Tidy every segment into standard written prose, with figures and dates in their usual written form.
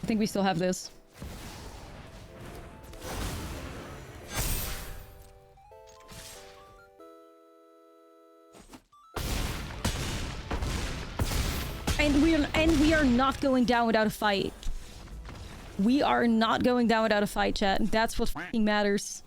I think we still have this. And we are not going down without a fight. We are not going down without a fight, chat. That's what f***ing matters.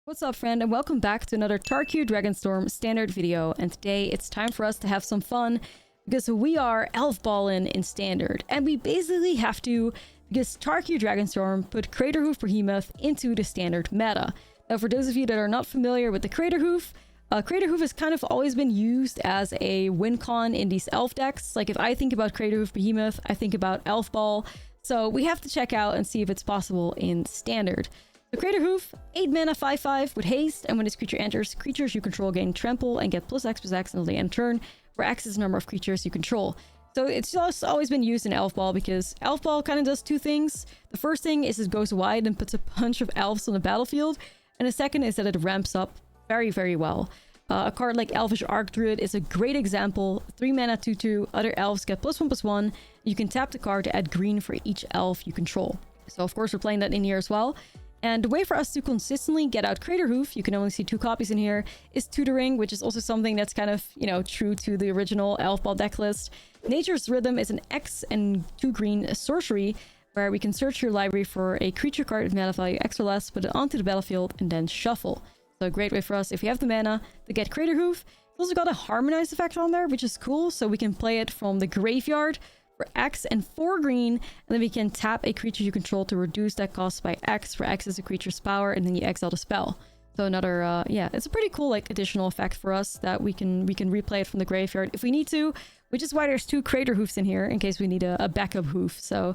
What's up, friend, and welcome back to another Tarkir Dragonstorm standard video. And today it's time for us to have some fun because we are ELFBALLing in standard, and we basically have to, because Tarkir Dragonstorm put CRATERHOOF Behemoth into the standard meta. Now, for those of you that are not familiar with the CRATERHOOF, CRATERHOOF has kind of always been used as a win con in these elf decks. Like, if I think about CRATERHOOF Behemoth, I think about ELFBALL. So we have to check out and see if it's possible in standard. The CRATERHOOF, 8 mana 5/5 with haste, and when this creature enters, creatures you control gain trample and get +X/+X until the end turn, where X is the number of creatures you control. So it's just always been used in ELFBALL because ELFBALL kind of does two things. The first thing is it goes wide and puts a bunch of elves on the battlefield, and the second is that it ramps up very, very well. A card like Elvish Archdruid is a great example. 3 mana 2/2, other elves get +1/+1. You can tap the card to add green for each elf you control. So of course we're playing that in here as well. And the way for us to consistently get out CRATERHOOF, you can only see 2 copies in here, is tutoring, which is also something that's kind of, you know, true to the original ELFBALL deck list. Nature's Rhythm is an X and 2 green sorcery, where we can search your library for a creature card with mana value X or less, put it onto the battlefield, and then shuffle. So a great way for us, if you have the mana, to get CRATERHOOF. It's also got a harmonized effect on there, which is cool, so we can play it from the graveyard for X and 4 green, and then we can tap a creature you control to reduce that cost by X, where X is a creature's power, and then you exile the spell. So another, yeah, it's a pretty cool, like, additional effect for us that we can replay it from the graveyard if we need to, which is why there's 2 CRATERHOOFs in here, in case we need a backup hoof. So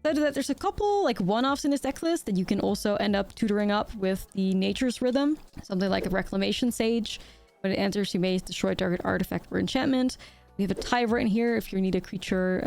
that there's a couple, like, one-offs in this deck list that you can also end up tutoring up with the Nature's Rhythm. Something like a Reclamation Sage. When it enters, you may destroy target artifact or enchantment. We have a Tyver in here if you need a creature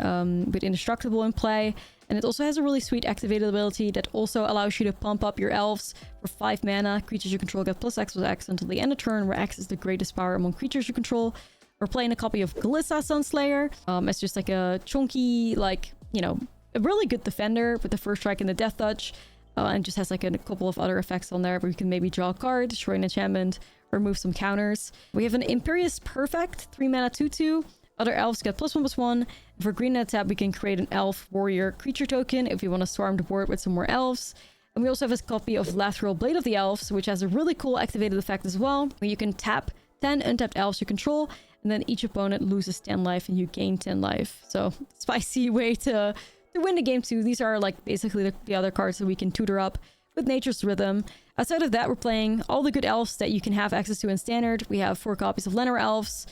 with Indestructible in play. And it also has a really sweet activated ability that also allows you to pump up your elves for 5 mana. Creatures you control get +X/+X until the end of turn, where X is the greatest power among creatures you control. We're playing a copy of Glissa Sunslayer. It's just like a chunky, like, you know, a really good defender with the first strike and the death touch. And just has like a couple of other effects on there where you can maybe draw a card, destroy an enchantment, remove some counters. We have an Imperious Perfect, 3 mana 2/2. Other elves get +1/+1. For green and tap, we can create an elf warrior creature token if we want to storm the board with some more elves. And we also have a copy of Lateral Blade of the Elves, which has a really cool activated effect as well, where you can tap 10 untapped elves you control, and then each opponent loses 10 life and you gain 10 life. So, spicy way to win the game too. These are like basically the other cards that we can tutor up with Nature's Rhythm. Outside of that, we're playing all the good elves that you can have access to in standard. We have 4 copies of Llanowar Elves,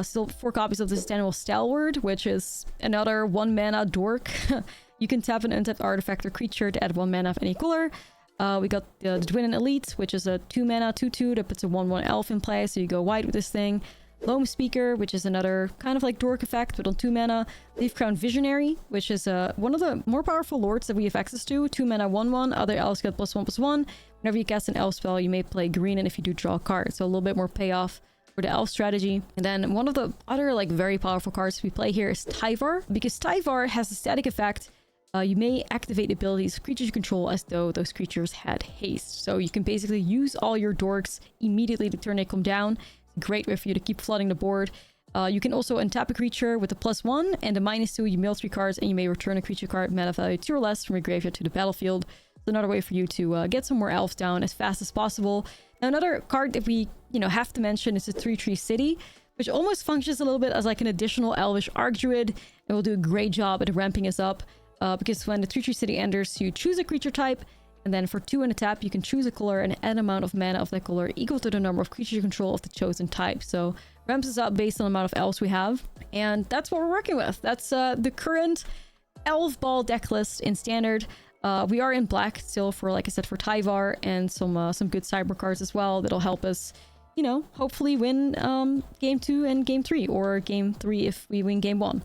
still 4 copies of the Sustainable Stalwart, which is another 1 mana dork. You can tap an untapped artifact or creature to add 1 mana of any color. We got the Dwynn Elite, which is a 2 mana 2/2 that puts a 1/1 elf in play, so you go wide with this thing. Loam Speaker, which is another kind of like dork effect, but on 2 mana. Leaf Crown Visionary, which is one of the more powerful lords that we have access to. 2 mana 1/1. Other elves get +1/+1. Whenever you cast an elf spell, you may play green, and if you do, draw a card. So a little bit more payoff for the elf strategy. And then one of the other like very powerful cards we play here is Tyvar, because Tyvar has a static effect. You may activate abilities of creatures you control as though those creatures had haste. So you can basically use all your dorks immediately the turn they come down. Great way for you to keep flooding the board. You can also untap a creature with a +1 and a -2. You mill 3 cards and you may return a creature card mana value 2 or less from your graveyard to the battlefield. It's another way for you to get some more elves down as fast as possible. Now, another card that we, you know, have to mention is the 3/3 City, which almost functions a little bit as like an additional Elvish Archdruid, and will do a great job at ramping us up. Because when the 3/3 City enters, you choose a creature type. And then for 2 in a tap, you can choose a color and add amount of mana of that color equal to the number of creatures you control of the chosen type. So ramps us up based on the amount of elves we have. And that's what we're working with. That's the current ELFBALL deck list in standard. We are in black still for, like I said, for Tyvar and some good cyber cards as well that'll help us, you know, hopefully win game 2 and game 3, or game 3 if we win game 1.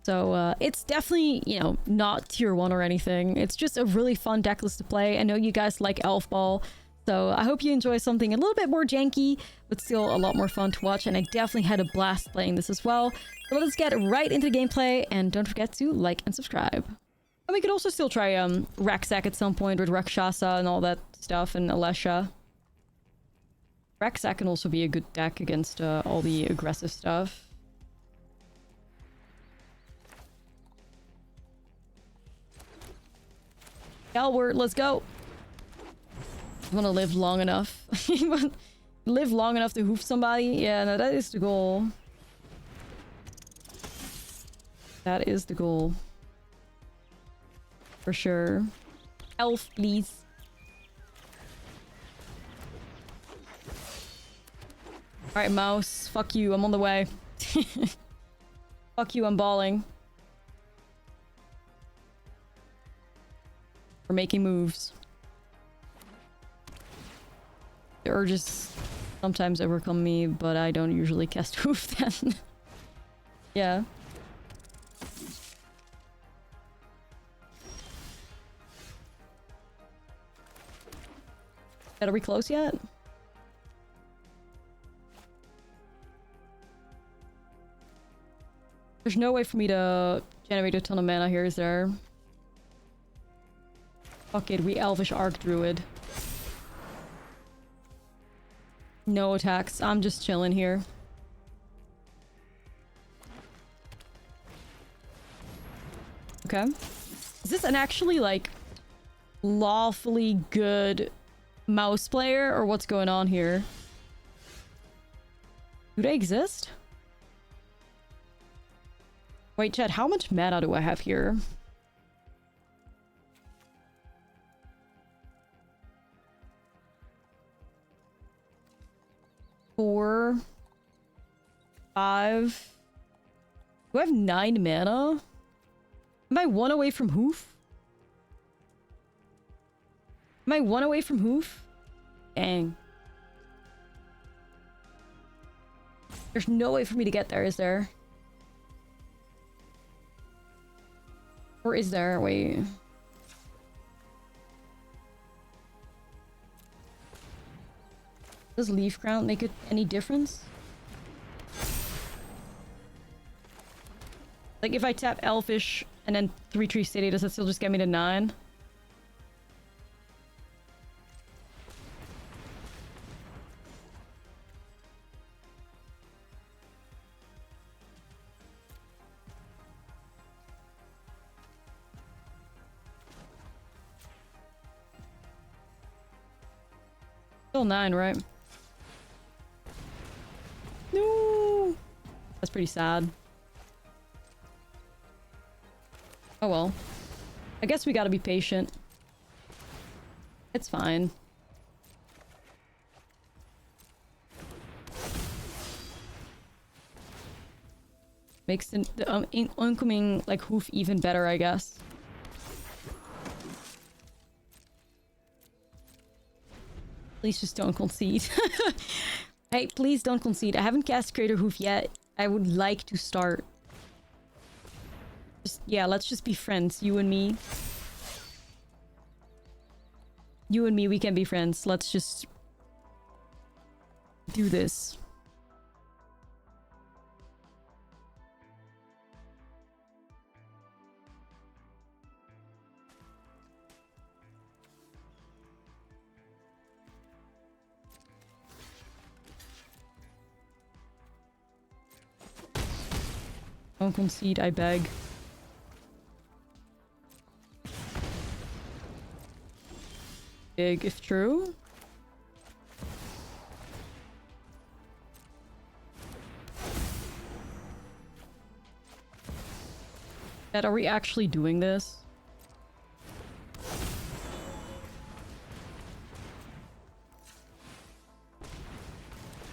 So it's definitely, you know, not tier 1 or anything. It's just a really fun deck list to play. I know you guys like ELFBALL, So I hope you enjoy something a little bit more janky, but still a lot more fun to watch. And I definitely had a blast playing this as well. So let's get right into the gameplay, and don't forget to like and subscribe. And we could also still try Rakzak at some point with Rakshasa and all that stuff, and Alesha. Rakzak can also be a good deck against all the aggressive stuff. Galward, let's go! I want to live long enough. Live long enough to hoof somebody? Yeah, no, that is the goal. That is the goal. For sure. Elf, please. Alright, mouse. Fuck you, I'm on the way. Fuck you, I'm balling. We're making moves. The urges sometimes overcome me, but I don't usually cast hoof then. Yeah. Are we close yet? There's no way for me to generate a ton of mana here, is there? Fuck it, we Elvish Arc Druid. No attacks. I'm just chilling here. Okay. Is this an actually, like, lawfully good mouse player, or what's going on here? Do they exist? Wait, Chad, how much mana do I have here? Four, 5. Do I have 9 mana? Am I 1 away from hoof? Am I 1 away from hoof? Dang. There's no way for me to get there, is there? Or is there? Wait. Does Leaf Crown make it any difference? Like, if I tap Elfish and then 3-3 City, does that still just get me to 9? Still 9, right? No! That's pretty sad. Oh well. I guess we gotta be patient. It's fine. Makes the incoming, like, hoof even better, I guess. Please just don't concede. Hey, please don't concede. I haven't cast CRATERHOOF yet. I would like to start. Just, yeah, let's just be friends. You and me. You and me, we can be friends. Let's just do this. Don't concede, I beg. Big if true. Dad, are we actually doing this?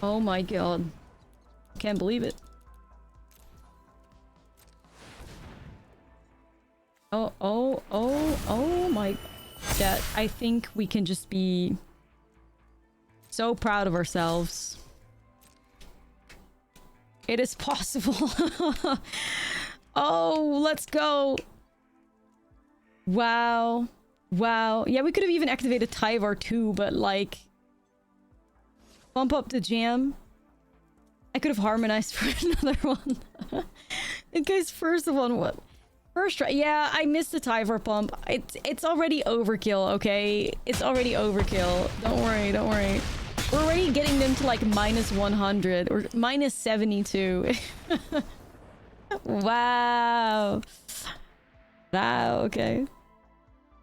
Oh my god. Can't believe it. Oh my... Dad, I think we can just be so proud of ourselves. It is possible. Oh, let's go. Wow. Wow. Yeah, we could have even activated Tyvar too, but like... Bump up the jam. I could have harmonized for another one. In case first one, what? First try. Yeah, I missed the Tyvar pump. It's already overkill, okay? It's already overkill. Don't worry, don't worry. We're already getting them to like minus 100 or minus 72. Wow. Wow, okay.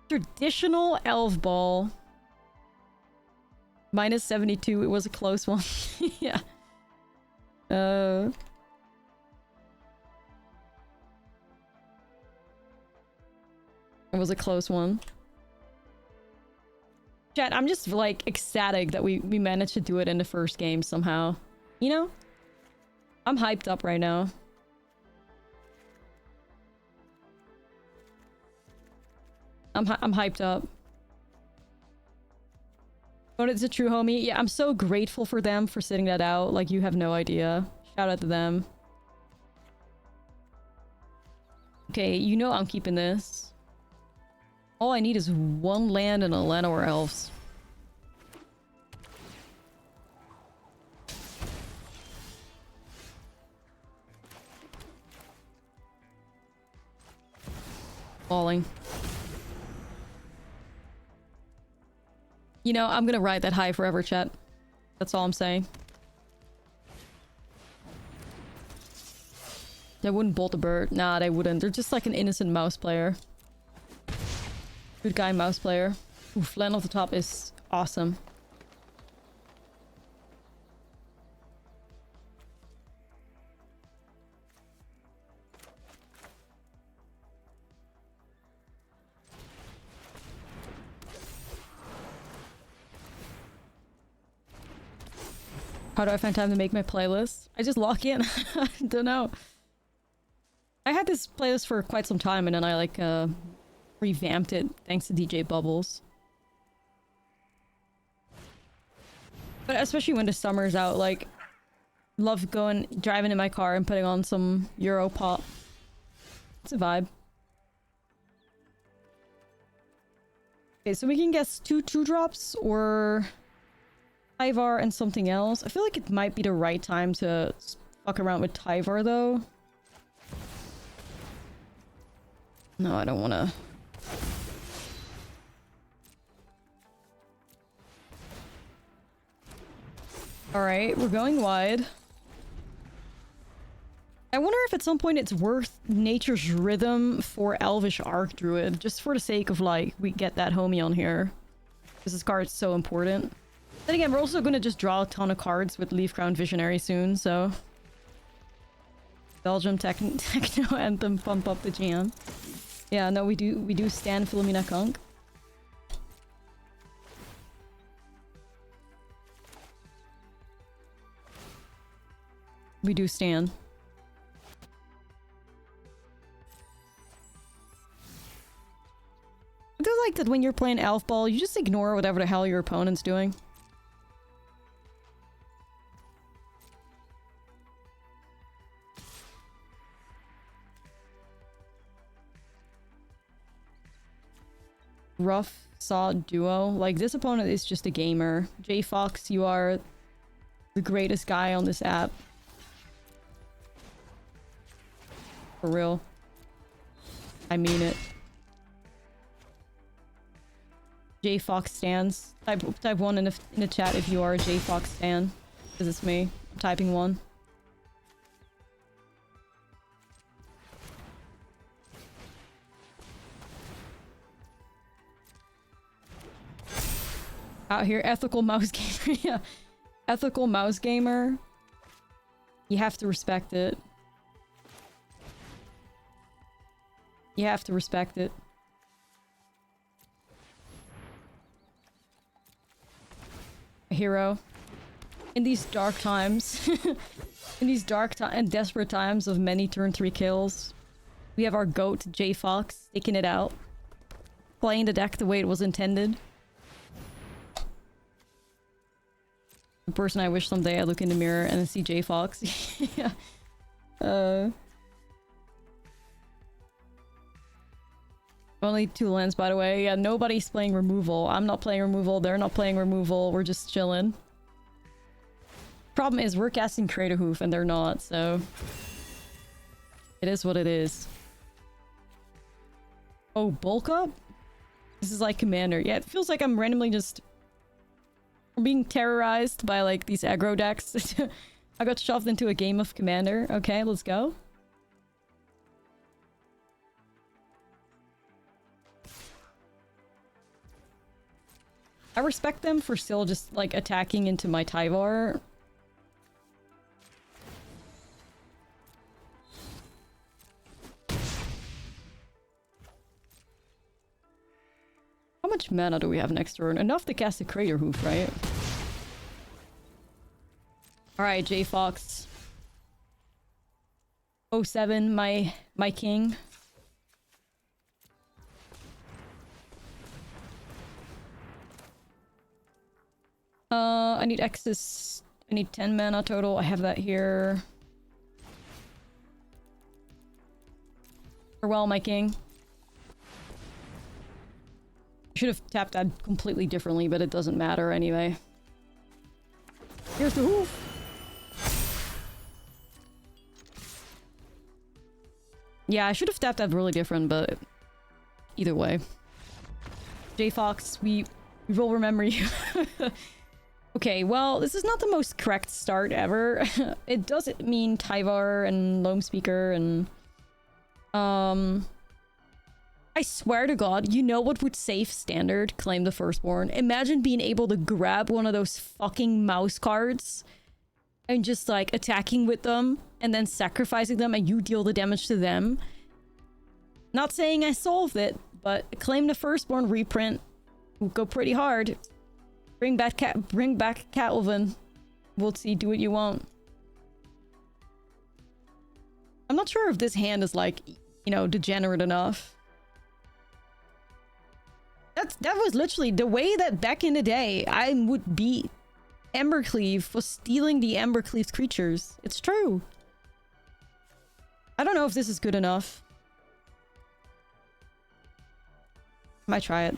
Traditional elf ball. Minus 72. It was a close one. Yeah. It was a close one. Chat, I'm just like ecstatic that we managed to do it in the first game somehow. You know? I'm hyped up right now. I'm hyped up. But it's a true homie. Yeah, I'm so grateful for them for sitting that out. Like, you have no idea. Shout out to them. Okay, you know I'm keeping this. All I need is one land and a Llanowar Elves. Falling. You know, I'm gonna ride that high forever, chat. That's all I'm saying. They wouldn't bolt a bird. Nah, they wouldn't. They're just like an innocent mouse player. Good guy mouse player. Oof, land off the top is awesome. How do I find time to make my playlist? I just lock in. I don't know. I had this playlist for quite some time and then I like revamped it thanks to DJ Bubbles. But especially when the summer's out, like, love driving in my car and putting on some Euro pop. It's a vibe. Okay, so we can guess two drops or Tyvar and something else. I feel like it might be the right time to fuck around with Tyvar though. No, I don't want to. Alright, we're going wide. I wonder if at some point it's worth Nature's Rhythm for Elvish Archdruid, just for the sake of, like, we get that homie on here. Because this card's so important. Then again, we're also going to just draw a ton of cards with Leaf Crown Visionary soon, so... Belgium Techno Anthem, pump up the jam. Yeah, no, we do stand Philomena Conk. We do stand. I feel like that when you're playing ELFBALL, you just ignore whatever the hell your opponent's doing. Rough Saw duo. Like, this opponent is just a gamer. J Fox, you are the greatest guy on this app. For real. I mean it. J Fox stands. Type 1 in the chat if you are a J Fox stan. Because it's me. I'm typing 1. Out here, ethical mouse gamer. Yeah. Ethical mouse gamer. You have to respect it. You have to respect it. A hero. In these dark times. In these dark and desperate times of many turn 3 kills. We have our GOAT, J Fox, taking it out. Playing the deck the way it was intended. The person I wish someday I look in the mirror and see J Fox. Yeah. Only 2 lands, by the way. Yeah, nobody's playing removal. I'm not playing removal. They're not playing removal. We're just chilling. Problem is, we're casting CRATERHOOF and they're not, so... It is what it is. Oh, bulk up? This is like Commander. Yeah, it feels like I'm randomly just... being terrorized by, like, these aggro decks. I got shoved into a game of Commander. Okay, let's go. I respect them for still just, like, attacking into my Tyvar. How much mana do we have next turn? Enough to cast a CRATERHOOF, right? Alright, J-Fox. 07, my king. I need excess. I need 10 mana total. I have that here. Farewell, my king. Should have tapped that completely differently, but it doesn't matter anyway. Here's the hoof. Yeah, I should have tapped that really different, but either way. J-Fox, we will remember you. Okay, well, this is not the most correct start ever. It doesn't mean Tyvar and Loam Speaker and... I swear to God, you know what would save Standard? Claim the Firstborn. Imagine being able to grab one of those fucking mouse cards and just, like, attacking with them and then sacrificing them and you deal the damage to them. Not saying I solved it, but Claim the Firstborn reprint will go pretty hard. Bring back Catelvin. We'll see, do what you want. I'm not sure if this hand is, like, you know, degenerate enough. That was literally the way that back in the day I would beat Embercleave for stealing the Embercleave's creatures. It's true. I don't know if this is good enough. Might try it.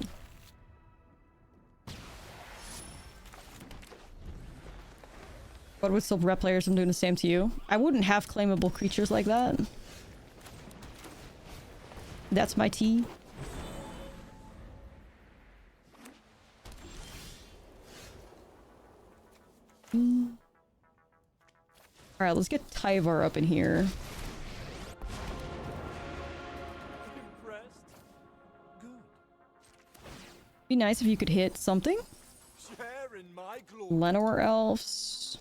What would stop rep players from doing the same to you? I wouldn't have claimable creatures like that. That's my tea. Alright, let's get Tyvar up in here. Be nice if you could hit something. Llanowar Elves.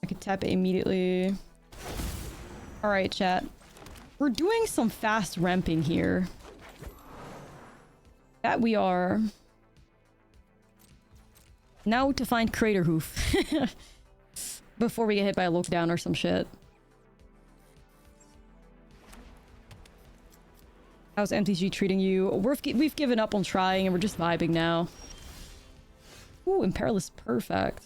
I could tap it immediately. Alright, chat. We're doing some fast ramping here. That we are. Now to find CRATERHOOF. Before we get hit by a lockdown or some shit. How's MTG treating you? We've given up on trying and we're just vibing now. Ooh, Imperial is perfect.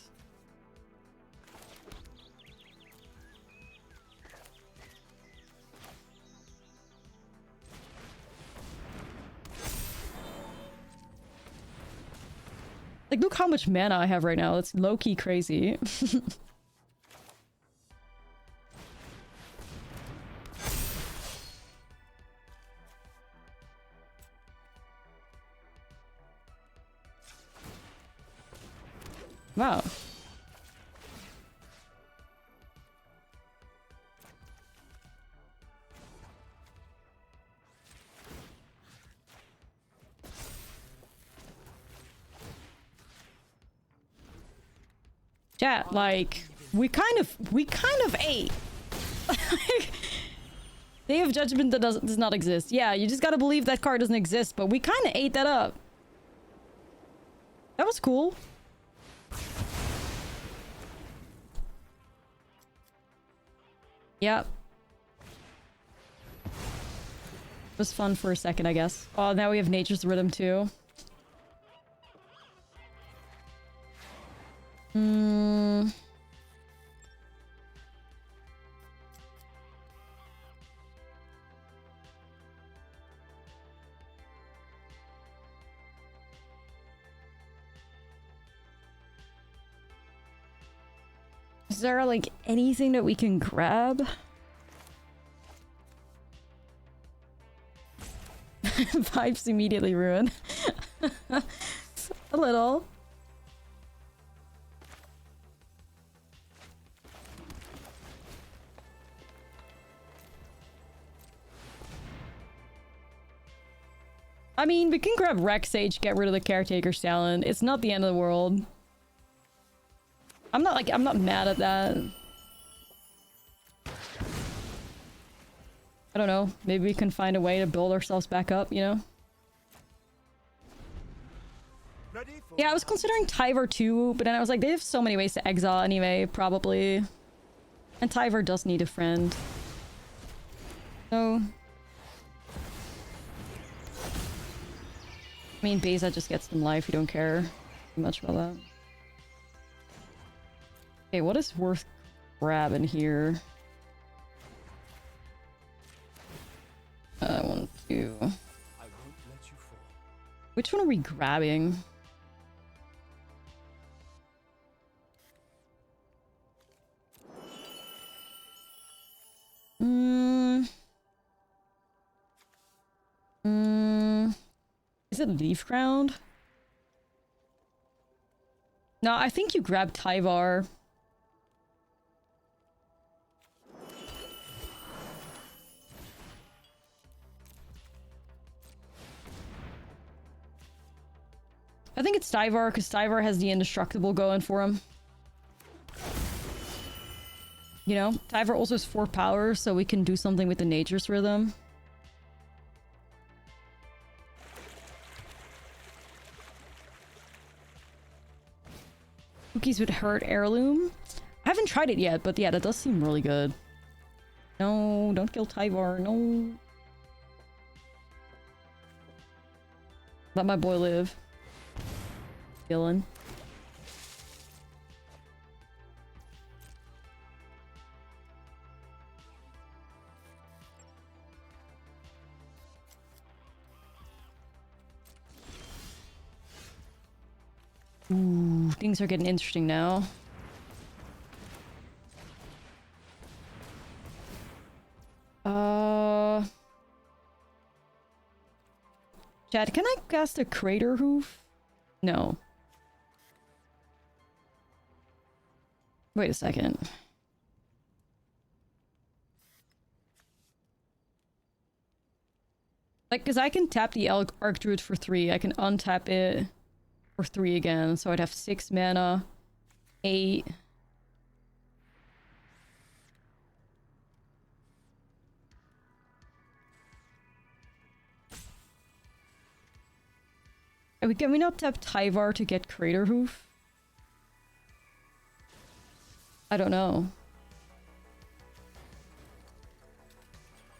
Like, look how much mana I have right now. It's low-key crazy. Wow. Chat, like, we kind of ate. Day of Judgment that does not exist. Yeah, you just gotta believe that card doesn't exist, but we kind of ate that up. That was cool. Yep. It was fun for a second, I guess. Oh, now we have Nature's Rhythm too. Is there, like, anything that we can grab? Vibes immediately ruined. A little. I mean, we can grab Rex Sage, get rid of the Caretaker's Talent. It's not the end of the world. I'm not mad at that. I don't know. Maybe we can find a way to build ourselves back up, you know? Yeah, I was considering Tyver too, but then I was like, they have so many ways to exile anyway, probably. And Tyver does need a friend. So... I mean, Beza just gets them life, you don't care too much about that. Okay, what is worth grabbing here? I want to... Which one are we grabbing? Is it Leaf Ground? No, I think you grab Tyvar. I think it's Tyvar, because Tyvar has the indestructible going for him. You know, Tyvar also has 4 power, so we can do something with the Nature's Rhythm. Cookies would hurt Heirloom. I haven't tried it yet, but yeah, that does seem really good. No, don't kill Tyvar, no. Let my boy live. Dylan. Ooh, things are getting interesting now. Chad, can I cast a CRATERHOOF? No. Wait a second. Like, because I can tap the Archdruid for 3. I can untap it for 3 again. So I'd have 6 mana. 8. Can we not tap Tyvar to get CRATERHOOF? I don't know.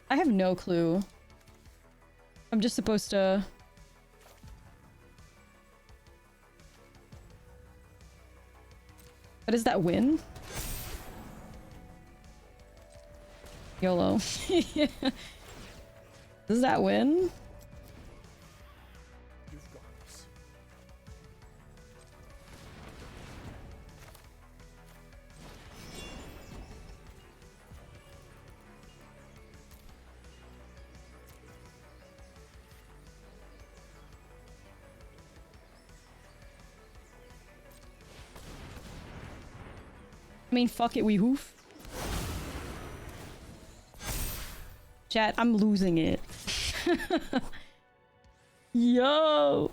I have no clue. I'm just supposed to... But does that win? YOLO. Yeah. Does that win? I mean, fuck it, we hoof. Chat, I'm losing it. Yo!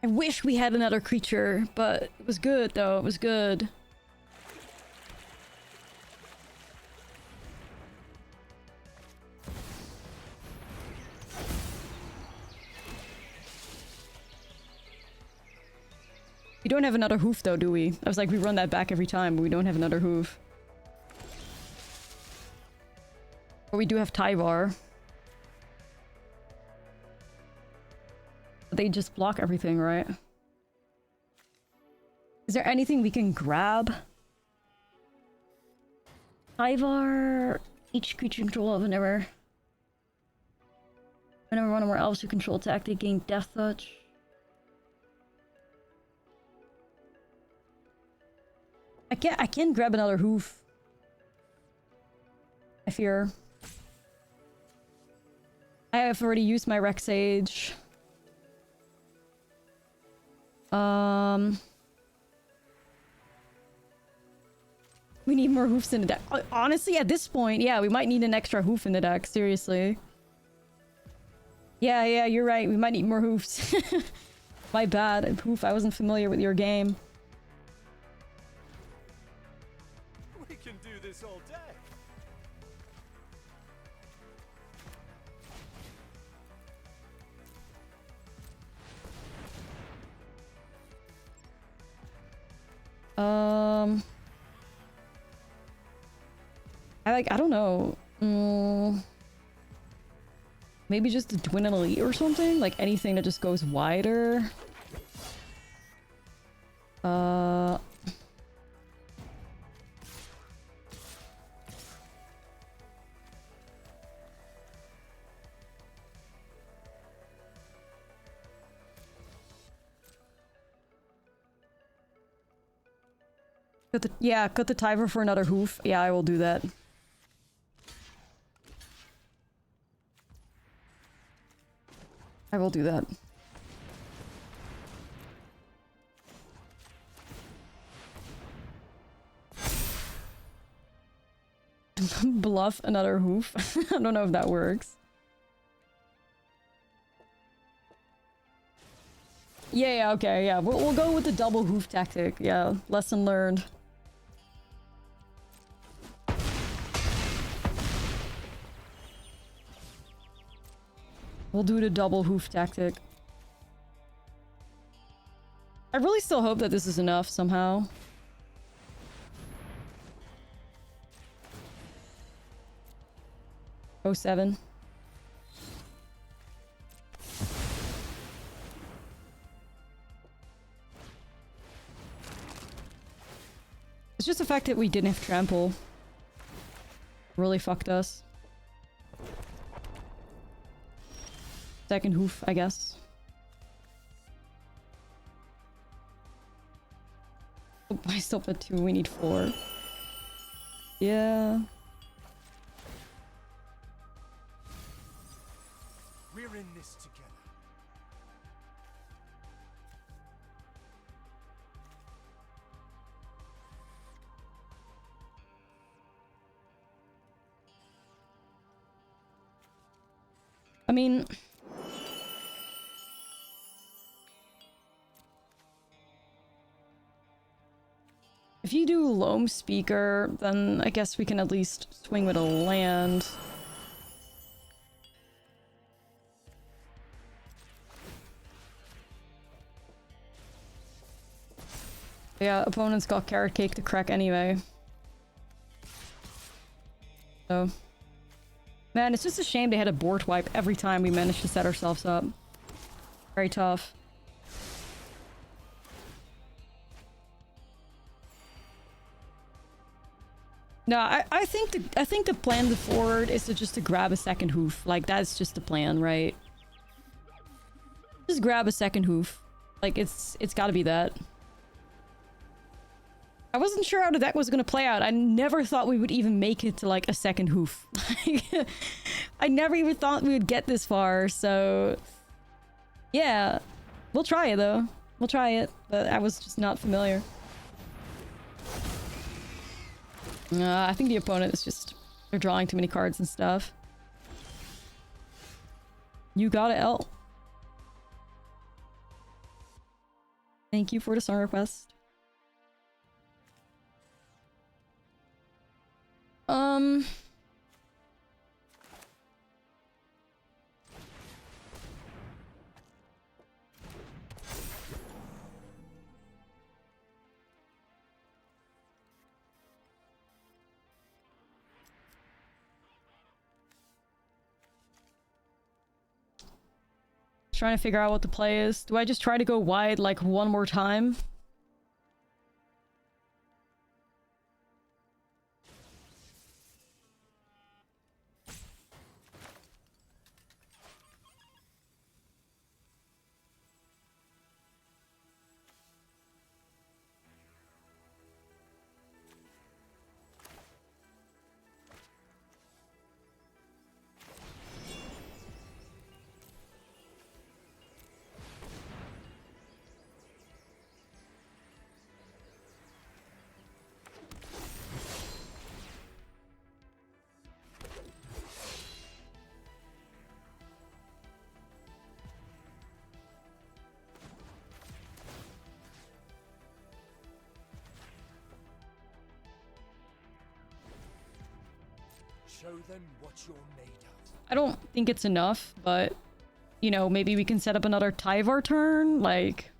I wish we had another creature, but it was good though, it was good. We don't have another hoof though, do we? I was like, we run that back every time, but we don't have another hoof. But we do have Tyvar. They just block everything, right? Is there anything we can grab? Ivar, each creature you control of whenever one of our elves you control attack, they gain Death Touch. I can grab another hoof. I fear. I have already used my Rex Sage. We need more hoofs in the deck. Honestly, at this point, yeah, we might need an extra hoof in the deck. Seriously. Yeah, you're right. We might need more hoofs. My bad. Hoof, I wasn't familiar with your game. We can do this all day. I don't know. Maybe just a Twin and Elite or something? Like anything that just goes wider. Cut the timer for another hoof. Yeah, I will do that. I will do that. Bluff another hoof. I don't know if that works. Yeah, okay, yeah. We'll go with the double hoof tactic. Yeah, lesson learned. We'll do the double hoof tactic. I really still hope that this is enough somehow. Oh, 07. It's just the fact that we didn't have trample. Really fucked us. Second hoof, I guess. Oh, I stopped at 2. We need 4. Yeah. We're in this together. I mean... if you do Loam Speaker, then I guess we can at least swing with a land. Yeah, opponents got Carrot Cake to crack anyway. So... man, it's just a shame they had a board wipe every time we managed to set ourselves up. Very tough. No, I think the plan to forward is to just to grab a second hoof. Like that's just the plan, right? Just grab a second hoof. Like it's gotta be that. I wasn't sure how the deck was gonna play out. I never thought we would even make it to like a second hoof. I never even thought we would get this far, so... yeah. We'll try it though. We'll try it, but I was just not familiar. I think the opponent is just... they're drawing too many cards and stuff. You got it, L. Thank you for the song request. Trying to figure out what the play is. Do I just try to go wide like one more time? Show them what you're made of. I don't think it's enough, but, you know, maybe we can set up another Tyvar turn, like...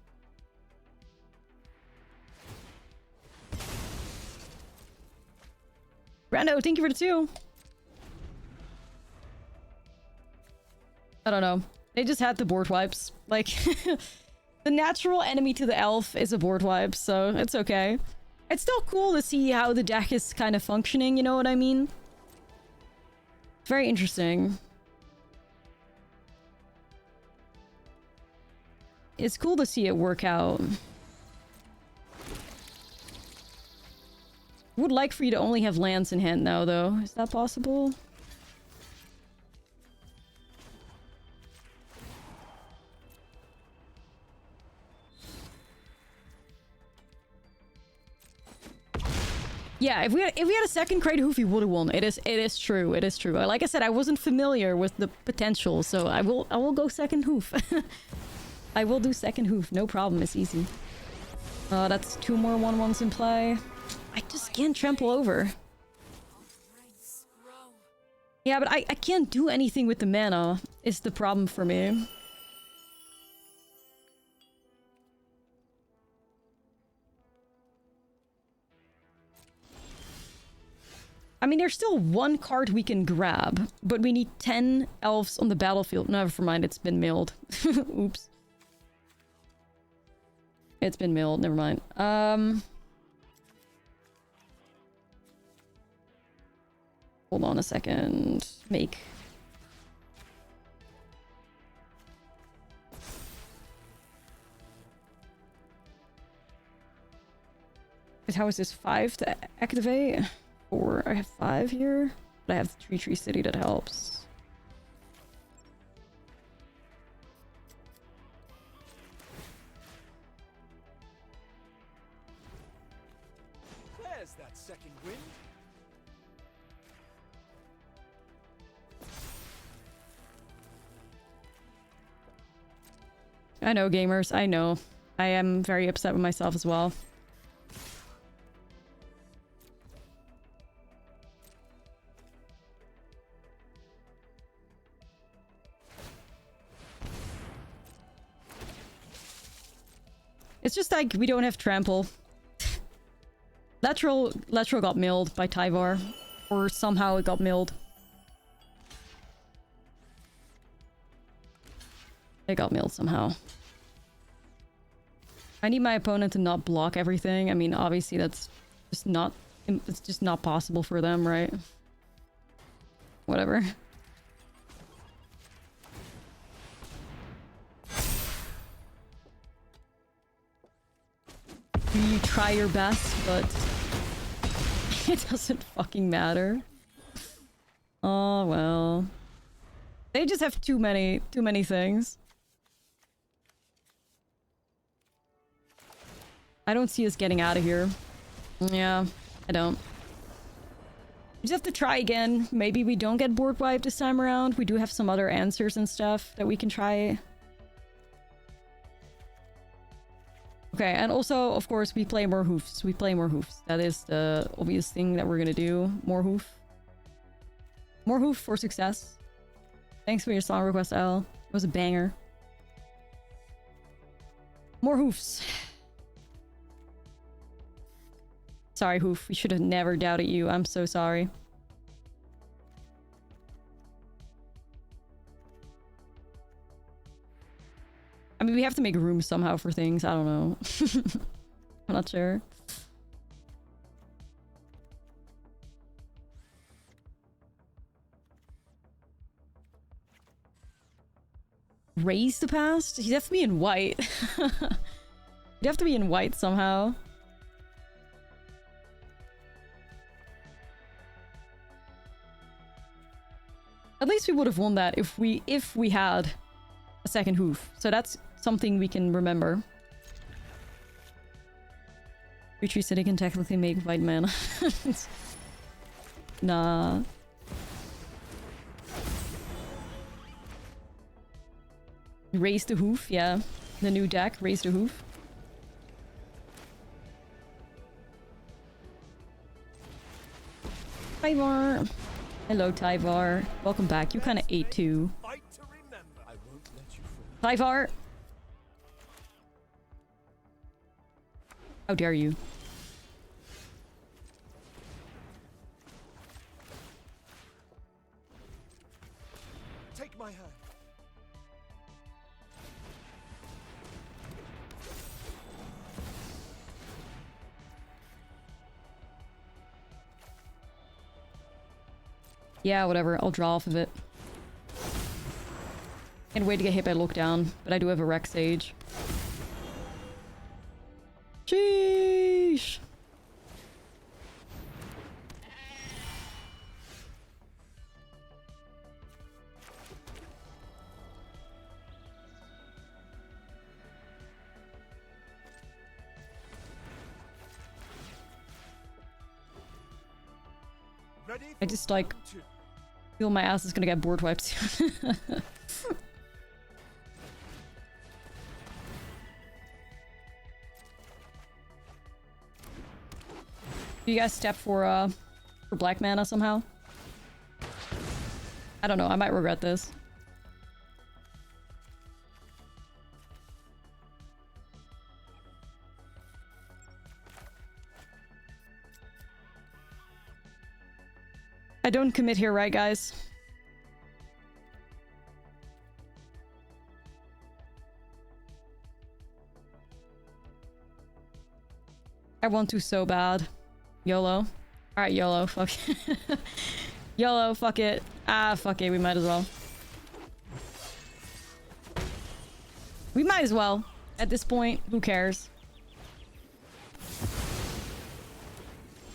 Brando, thank you for the 2. I don't know. They just had the board wipes. Like, the natural enemy to the elf is a board wipe, so it's okay. It's still cool to see how the deck is kind of functioning, you know what I mean? Very interesting. It's cool to see it work out. Would like for you to only have lands in hand now, though. Is that possible? Yeah, if we had a second CRATERHOOF, we would have won. It is true. It is true. Like I said, I wasn't familiar with the potential, so I will go second hoof. I will do second hoof. No problem. It's easy. That's 2 more 1/1s in play. I just can't trample over. Yeah, but I can't do anything with the mana, is the problem for me. I mean, there's still 1 card we can grab, but we need 10 elves on the battlefield. No, never mind, it's been milled. Oops. It's been milled, never mind. Hold on a second. Make. How is this 5 to activate? 4. I have 5 here, but I have the Tree City that helps. There's that second wind. I know, gamers. I know. I am very upset with myself as well. It's just like we don't have trample. Lateral got milled by Tyvar. Or somehow it got milled. It got milled somehow. I need my opponent to not block everything. I mean, obviously that's just not... It's just not possible for them, right? Whatever. You try your best, but it doesn't fucking matter. Oh well. They just have too many things. I don't see us getting out of here. Yeah, I don't. We just have to try again. Maybe we don't get board wiped this time around. We do have some other answers and stuff that we can try. Okay, and also, of course, we play more hoofs. We play more hoofs. That is the obvious thing that we're gonna do. More hoof. More hoof for success. Thanks for your song request, Al. It was a banger. More hoofs. Sorry, hoof. We should have never doubted you. I'm so sorry. I mean, we have to make room somehow for things. I don't know. I'm not sure. Raise the past? He'd have to be in white. He'd have to be in white somehow. At least we would have won that if we had a second hoof. So that's something we can remember. Retreat City can technically make white mana. Nah. Raise the hoof, yeah. The new deck, raise the hoof. Tyvar. Hello, Tyvar. Welcome back. You kind of ate too. Fight to remember. I won't let you fall. Tyvar! How dare you? Take my hand. Yeah, whatever. I'll draw off of it. Can't wait to get hit by Lookdown, but I do have a Rex Sage. Sheesh! Ready I for just, like, round two. feel my ass is gonna get board wiped soon. Do you guys step for black mana somehow? I don't know, I might regret this. I don't commit here, right, guys? I want to so bad. YOLO. Alright, YOLO. Fuck. YOLO, fuck it. Ah, fuck it. We might as well. We might as well. At this point, who cares?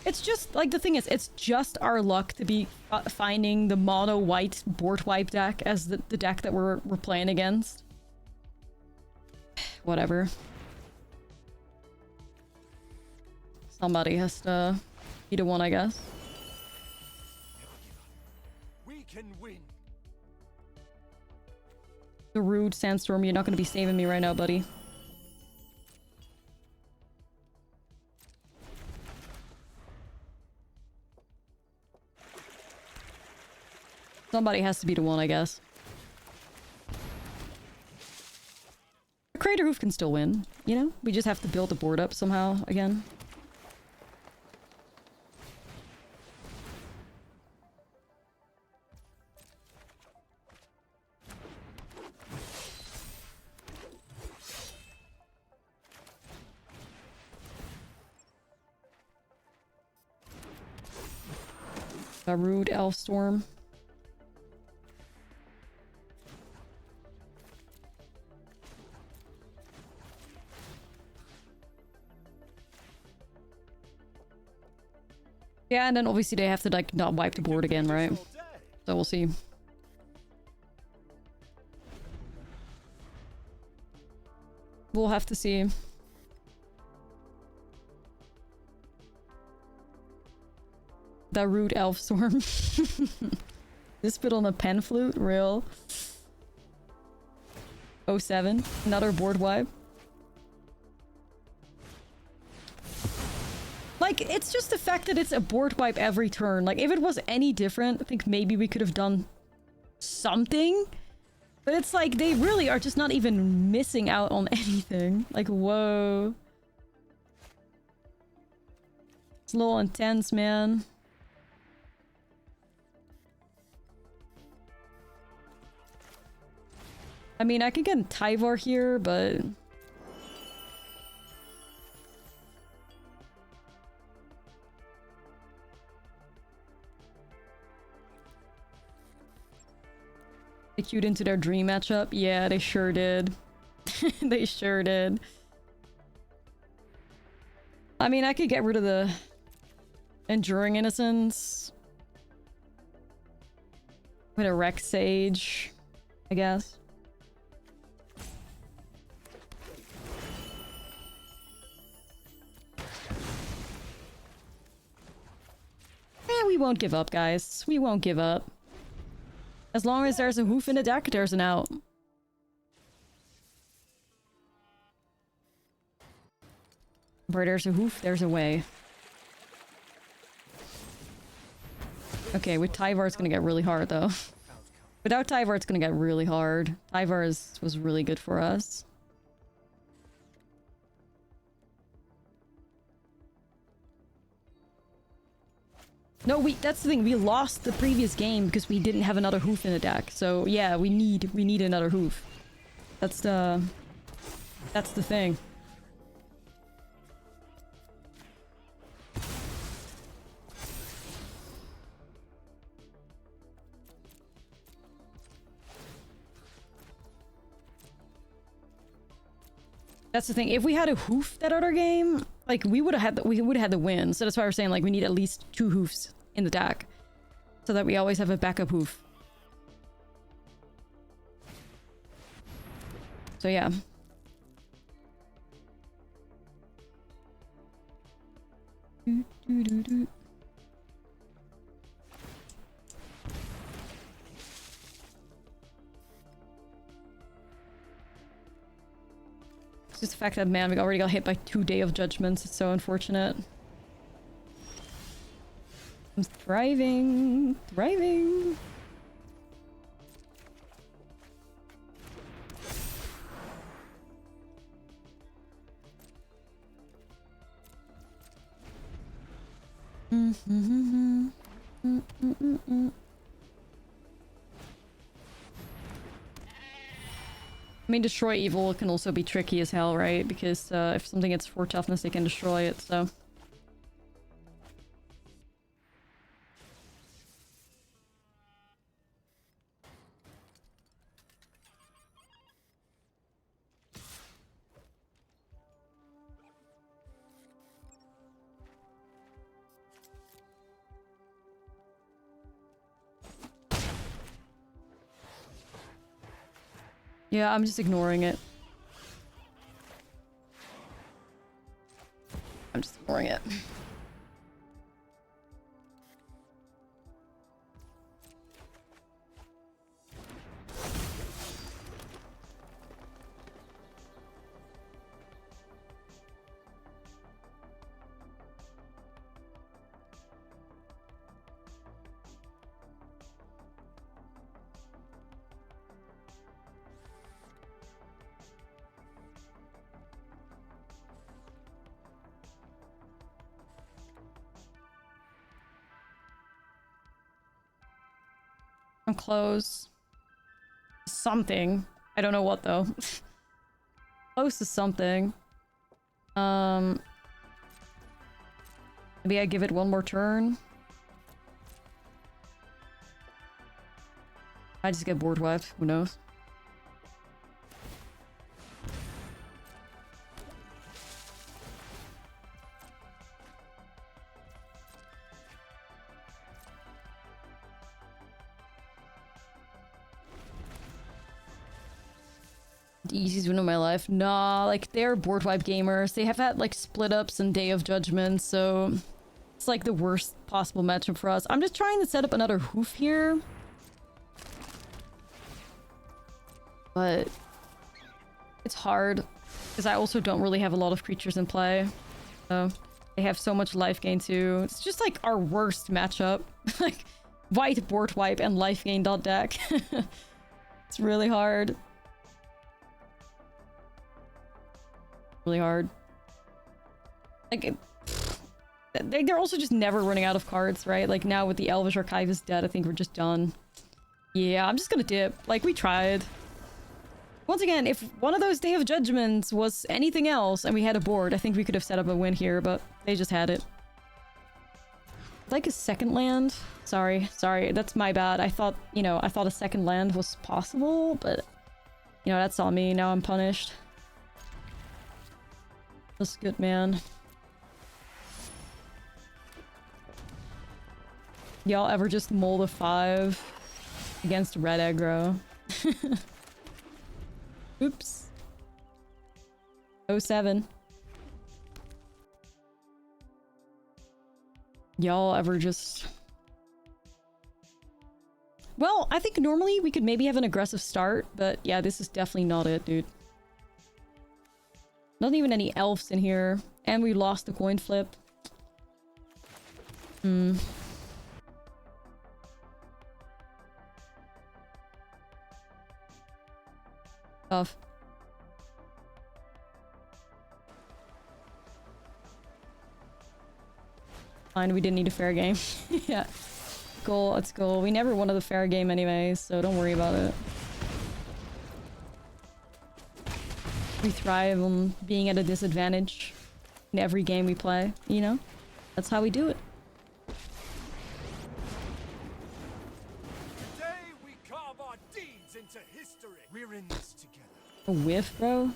It's just, like, the thing is, it's just our luck to be finding the mono-white board wipe deck as the deck that we're playing against. Whatever. Somebody has to be the one, I guess. We can win. The rude Sandstorm, you're not going to be saving me right now, buddy. Somebody has to be the one, I guess. CRATERHOOF can still win, you know? We just have to build the board up somehow again. A rude elf storm. Yeah, and then obviously they have to, like, not wipe the board again, right? So we'll see. We'll have to see. That rude elf storm. This bit on a pen flute? Real. 07. Another board wipe. Like, it's just the fact that it's a board wipe every turn. Like, if it was any different, I think maybe we could have done something. But it's like, they really are just not even missing out on anything. Like, whoa. It's a little intense, man. I mean, I could get Tyvar here, but... They queued into their dream matchup? Yeah, they sure did. They sure did. I mean, I could get rid of the Enduring Innocence with a Rex Sage, I guess. We won't give up, guys. We won't give up. As long as there's a hoof in the deck, there's an out. Where there's a hoof, there's a way. Okay, with Tyvar it's gonna get really hard though. Without Tyvar it's gonna get really hard. Tyvar was really good for us. No, that's the thing. We lost the previous game because we didn't have another hoof in the deck. So yeah, we need another hoof. That's the thing. That's the thing. If we had a hoof that other game, like we would have had the win. So that's why we're saying like we need at least 2 hoofs in the deck, so that we always have a backup hoof. So yeah. It's just the fact that, man, we already got hit by 2 Day of Judgments. It's so unfortunate. I'm thriving. Thriving. I mean, destroy evil can also be tricky as hell, right? Because if something gets 4 toughness, they can destroy it, so... Yeah, I'm just ignoring it. I'm just ignoring it. I'm close. Something. I don't know what though. Close to something. Maybe I give it one more turn. I just get board wiped. Who knows? The easiest win of my life. Nah, like they're board wipe gamers. They have had like split ups and Day of Judgment, so it's like the worst possible matchup for us. I'm just trying to set up another hoof here. But it's hard because I also don't really have a lot of creatures in play. So they have so much life gain too. It's just like our worst matchup. Like white board wipe and life gain dot deck. It's really hard. Really hard. Like, they're also just never running out of cards, right? Like, now with the Elvish Archivist dead, I think we're just done. Yeah, I'm just gonna dip. Like, we tried. Once again, if one of those Day of Judgments was anything else and we had a board, I think we could have set up a win here, but they just had it. Like a second land? Sorry, that's my bad. I thought, you know, I thought a second land was possible, but, you know, that's on me. Now I'm punished. That's good, man. Y'all ever just mold a 5 against red aggro? Oops. 07. Y'all ever just... Well, I think normally we could maybe have an aggressive start, but yeah, this is definitely not it, dude. Not even any elves in here. And we lost the coin flip. Tough. Fine, we didn't need a fair game. Yeah. Goal, let's go. We never wanted a fair game anyways, so don't worry about it. We thrive on being at a disadvantage in every game we play, you know? That's how we do it. Today we carve our deeds into history. We're in this together. A whiff, bro?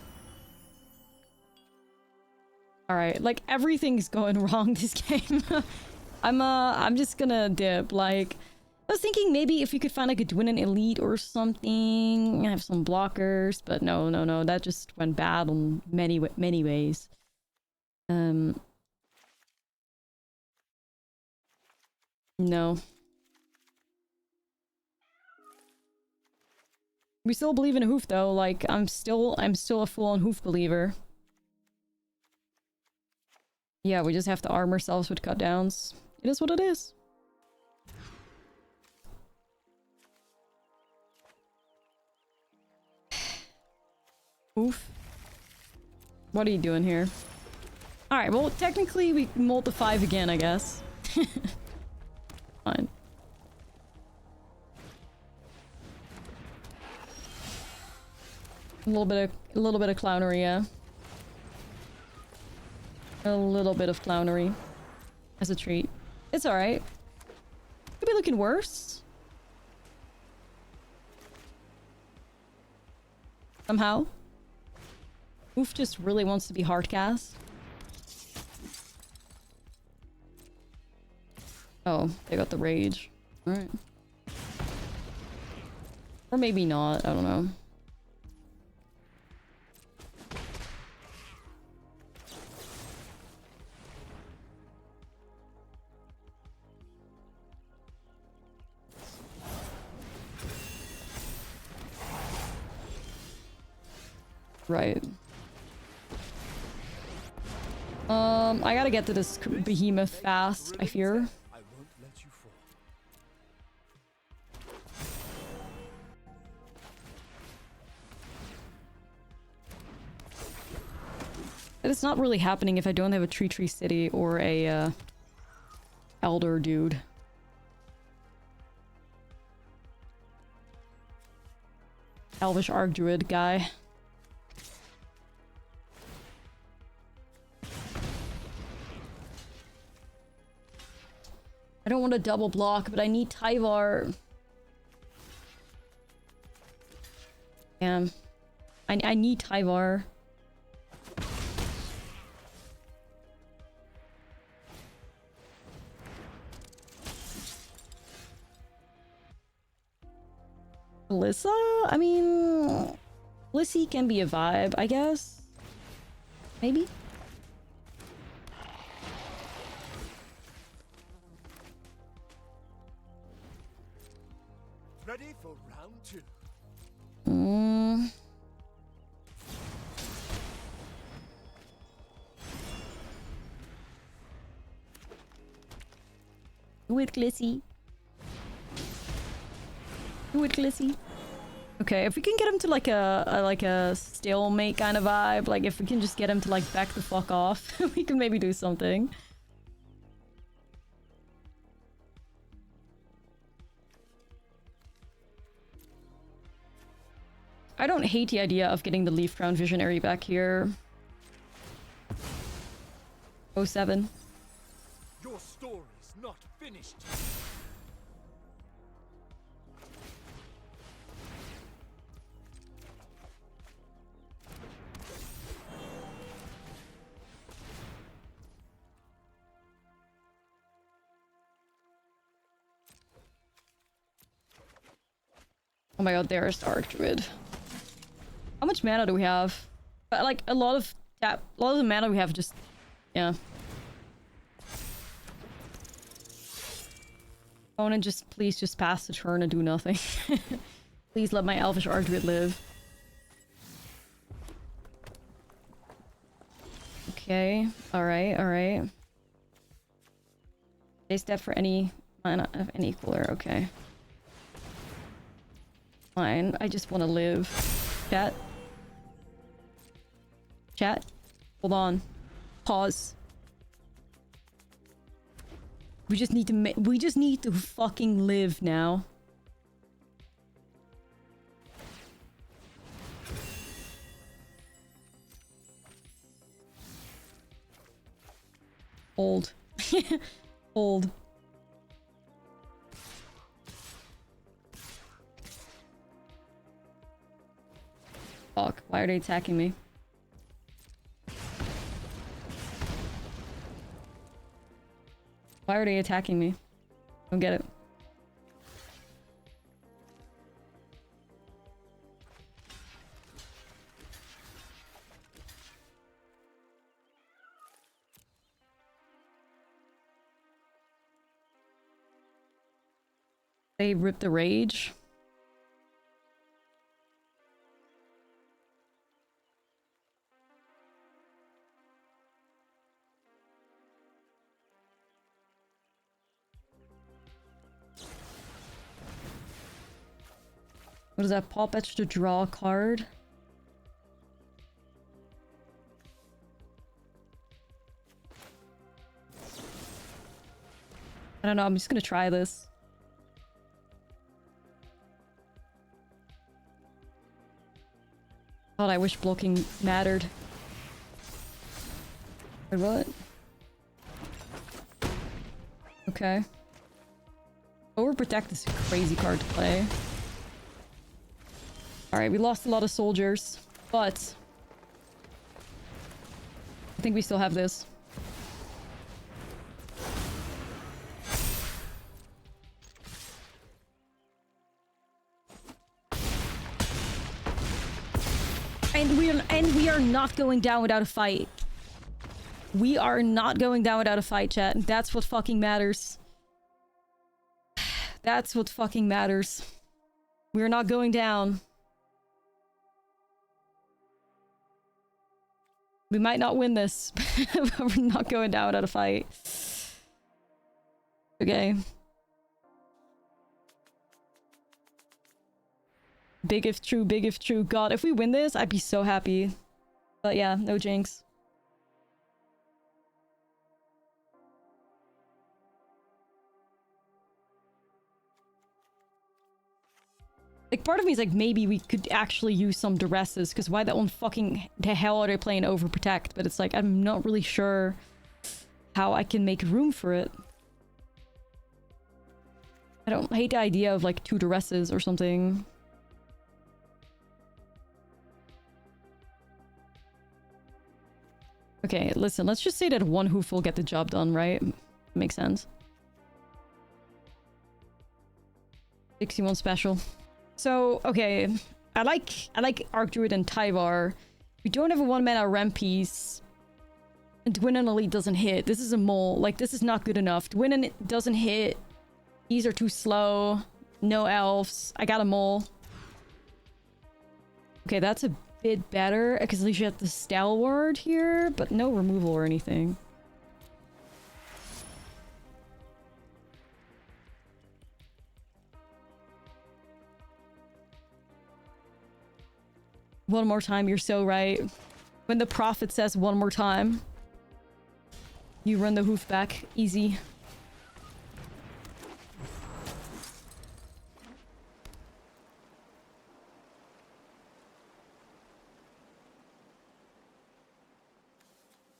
Alright, like everything's going wrong this game. I'm just gonna dip. Like, I was thinking maybe if we could find like a Dwin Elite or something, have some blockers, but no, that just went bad on many ways. No. We still believe in a hoof though. Like, I'm still a full-on hoof believer. Yeah, we just have to arm ourselves with cut downs. It is what it is. Oof. What are you doing here? Alright, well, technically we mold the 5 again, I guess. Fine. A little bit of clownery, yeah. A little bit of clownery. As a treat. It's alright. Could be looking worse. Somehow. Oof just really wants to be hardcast. Oh, they got the rage. Alright. Or maybe not, I don't know. Right. I gotta get to this behemoth fast, I fear. I won't let you fall. But it's not really happening if I don't have a Tree City or a Elder dude. Elvish Archdruid guy. I don't want to double block, but I need Tyvar. Damn. I need Tyvar. Alyssa? I mean... Lissy can be a vibe, I guess. Maybe? Ready for round 2. Do it, Glissy. Do it, Glissy. Okay, if we can get him to like a stalemate kind of vibe, like if we can just get him to like back the fuck off, we can maybe do something. I don't hate the idea of getting the Leaf Crown Visionary back here. 07. Your story's not finished. Oh my god, there's Archdruid. How much mana do we have? Like a lot of the mana we have just, yeah. Opponent, just please just pass the turn and do nothing. Please let my Elvish Archdruid live. Okay, alright. They step for any mana of any cooler, okay. Fine, I just want to live. Chat. Chat. Hold on. Pause. We just need to fucking live now. Hold. Hold. Fuck, why are they attacking me? Why are they attacking me? Don't get it. They ripped the rage. What is that? Pop etch to draw a card? I don't know, I'm just gonna try this. God, I wish blocking mattered. Wait, what? Okay. Overprotect is a crazy card to play. Alright, we lost a lot of soldiers, but I think we still have this. And we are not going down without a fight. We are not going down without a fight, chat. That's what fucking matters. That's what fucking matters. We're not going down. We might not win this, but we're not going down without a fight. Okay. Big if true, big if true. God, if we win this, I'd be so happy. But yeah, no jinx. Like, part of me is like, maybe we could actually use some duresses, because why the hell are they playing Overprotect? But it's like, I'm not really sure how I can make room for it. I don't hate the idea of like 2 duresses or something. Okay, listen, let's just say that 1 hoof will get the job done, right? Makes sense. 61 special. So, okay, I like Archdruid and Tyvar. We don't have a 1-mana Rem piece. And Dwinnen Elite doesn't hit. This is a mole. Like, this is not good enough. Dwinnen doesn't hit. These are too slow. No elves. I got a mole. Okay, that's a bit better, because at least you have the Stalwart here, but no removal or anything. One more time, you're so right. When the prophet says one more time, you run the hoof back. Easy.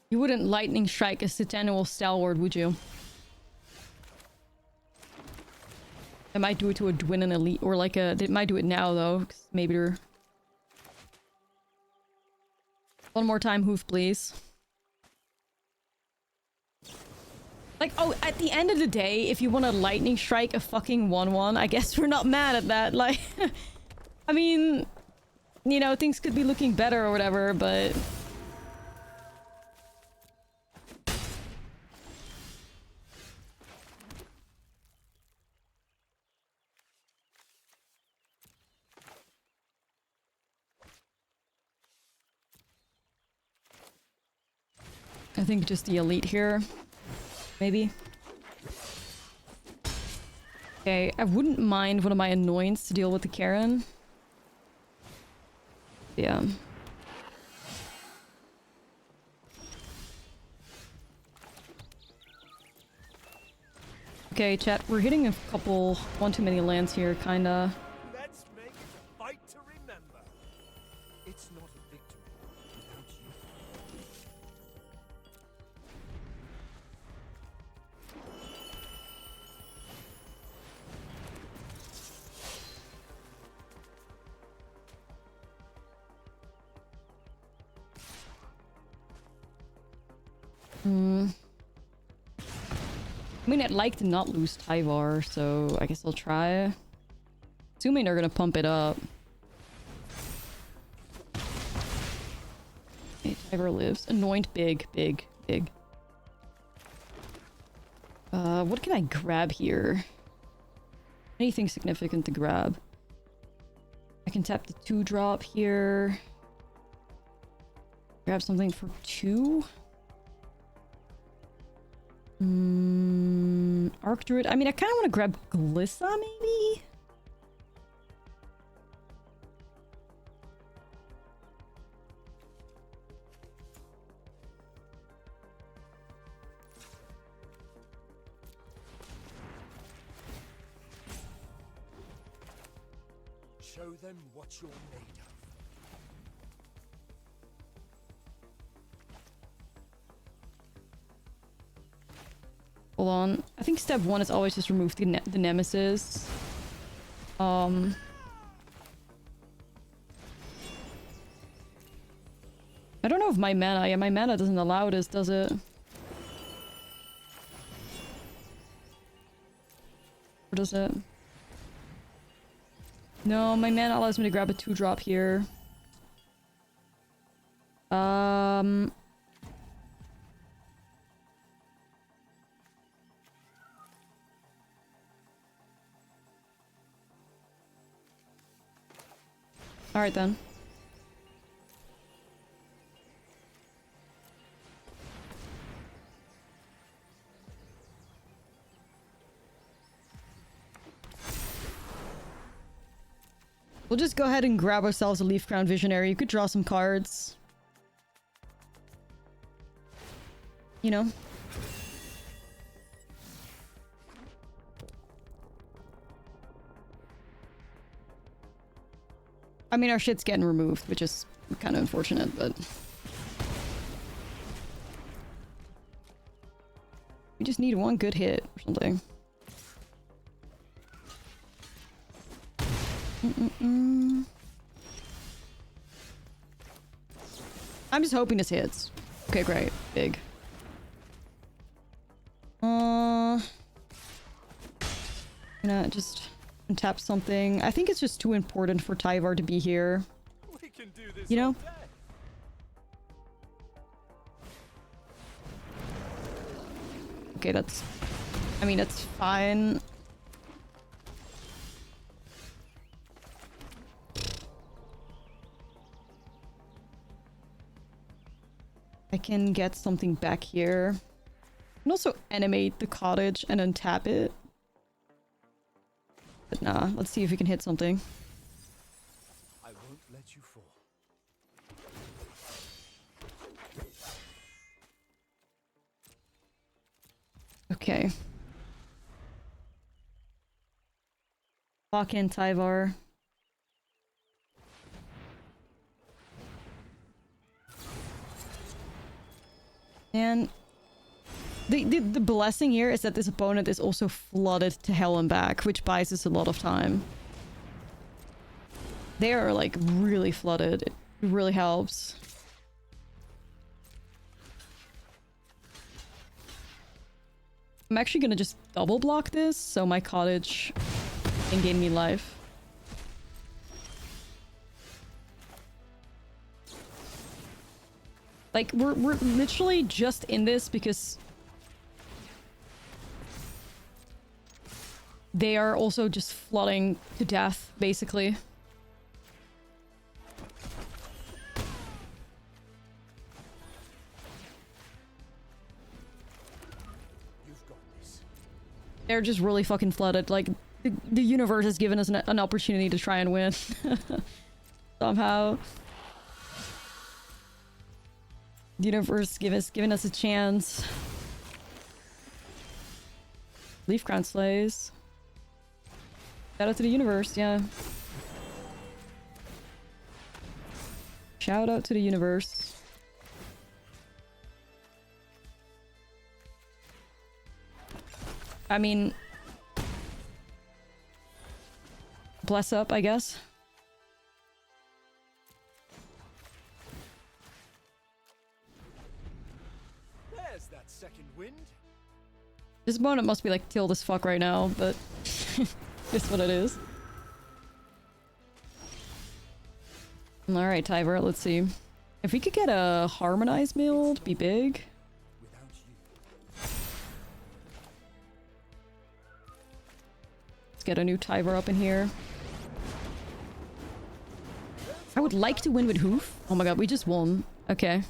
You wouldn't lightning strike a Centennial Stalwart, would you? I might do it to a Dwinnen Elite, or like a... They might do it now, though, 'cause maybe they're... One more time, hoof, please. Like, oh, at the end of the day, if you want to lightning strike a fucking 1/1, I guess we're not mad at that. Like, I mean, you know, things could be looking better or whatever, but... I think just the elite here. Maybe. Okay, I wouldn't mind one of my annoyance to deal with the Karen. Yeah. Okay, chat, we're hitting a couple, one too many lands here, kinda. Let's make it a fight to remember. It's not a victory without you. I mean, I'd like to not lose Tyvar, so I guess I'll try. Assuming they're gonna pump it up. Okay, Tyvar lives. Anoint big, big, big. What can I grab here? Anything significant to grab? I can tap the 2-drop here. Grab something for 2. Arc Druid. I mean, I kind of want to grab Glissa, maybe? Show them what you're made of. Hold on. I think step 1 is always just remove the nemesis. I don't know if my mana... Yeah, my mana doesn't allow this, does it? Or does it? No, my mana allows me to grab a 2-drop here. Alright then. We'll just go ahead and grab ourselves a Leaf Crown Visionary. You could draw some cards. You know? I mean, our shit's getting removed, which is kind of unfortunate, but... we just need one good hit or something. I'm just hoping this hits. Okay, great. Big. Gonna just tap something. I think it's just too important for Tyvar to be here. We can do this, you know? all day. Okay, that's... I mean, that's fine. I can get something back here. I can also animate the cottage and then tap it. But nah, let's see if we can hit something. I won't let you fall. Okay. Lock in Tyvar. And the blessing here is that this opponent is also flooded to hell and back, which buys us a lot of time. They are like really flooded. It really helps. I'm actually gonna just double block this so my cottage can gain me life. Like, we're literally just in this because they are also just flooding to death, basically. You've got this. They're just really fucking flooded. Like, the universe has given us an opportunity to try and win. Somehow. The universe given us a chance. Leaf Crown Slays. Shout out to the universe, yeah. Shout out to the universe. I mean... bless up, I guess. There's that second wind. This opponent must be like killed as fuck right now, but it's what it is. Alright, Tyver, let's see. If we could get a Harmonized Mill, it'd be big. Without you. Let's get a new Tyver up in here. I would like to win with Hoof. Oh my god, we just won. Okay.